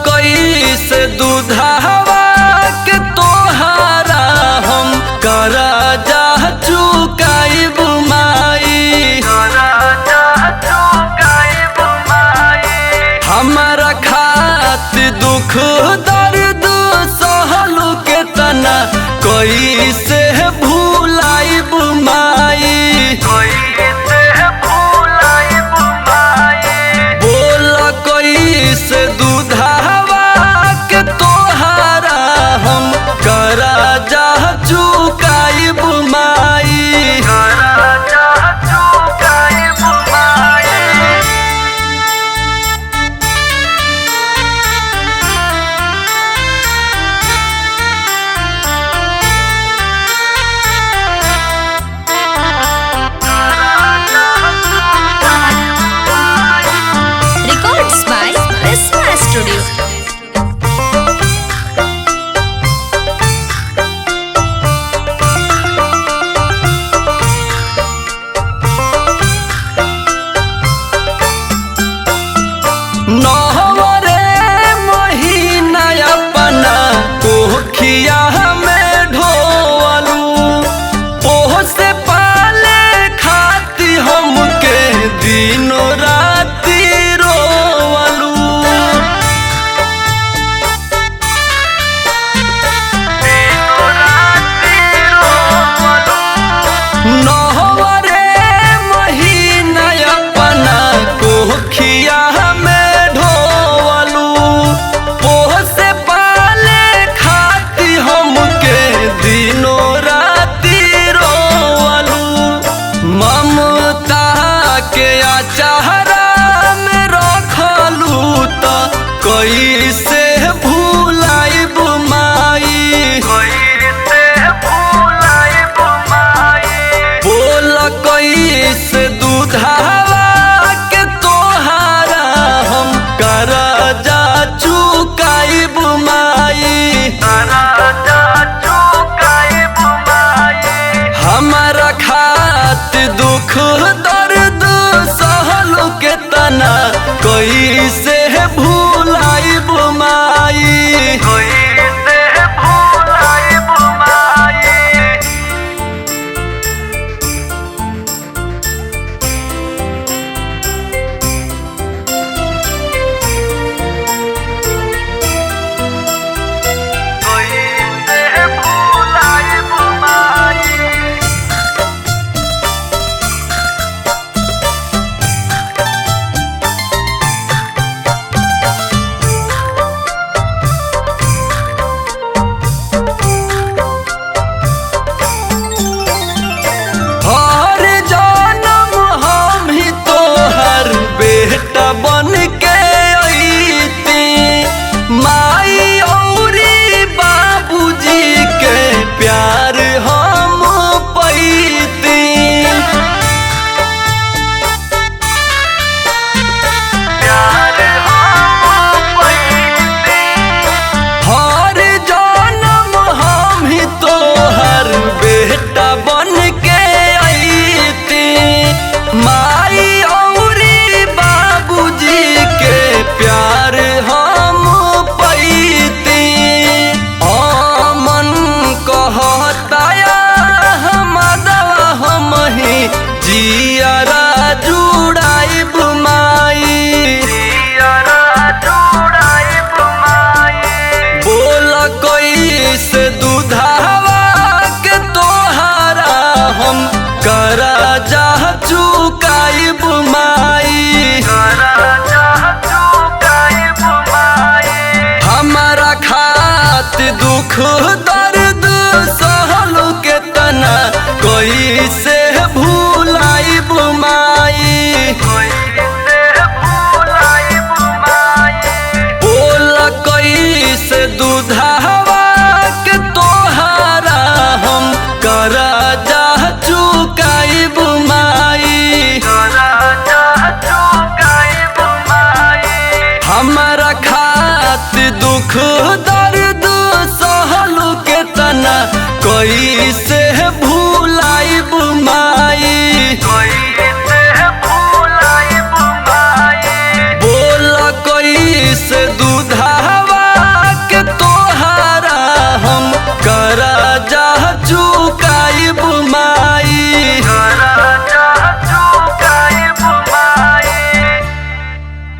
कैसे दूधावा के तोहारा हम करजा चुकाइब माई। हमारा खातिर दुख दर्द सहलू के तना कैसे भूलाइब माई। बोल कैसे दूधावा के तोहारा हम करजा चुकाइब माई। Records by Prisma Studio. नवरे महीना अपना कोखिया में ढोवलू ओह से पाले खाती हमके दिनों राती रोवलू। नवरे महीना अपना कोखिया में ढोवलू ओह से पाले खाती हमके दिनों राती रोवलू। ममता के अचारा में रखलू त कैसे भूलाइब माई। बोल कैसे दूधावा के तोहारा हम करजा चुकाइब माई। हमारा खातिर दुख दर्द सहलू के तना कैसे भूलाइब माई। हर जनम हम ही तोहर बेटा बन के अइती माई औरी बाबूजी के प्यार हम पैती। हर जनम हम ही तोहर बेटा बन के अइती माई औरी बाबूजी के प्यार हम पैती। अमन कहताया हम दवा हम ही जियरा जुड़ाइब माई। बोल कैसे दूधावा के तोहारा हम करजा चुकाइब माई। हमारा खातिर दुख दर्द सहलू के तना कैसे भूलाइब माई। बोल कैसे दूधावा के तोहारा हम करजा चुकाइब माई। हमारा खातिर दुख दर्द सहलू के तना कैसे भूलाइब माई।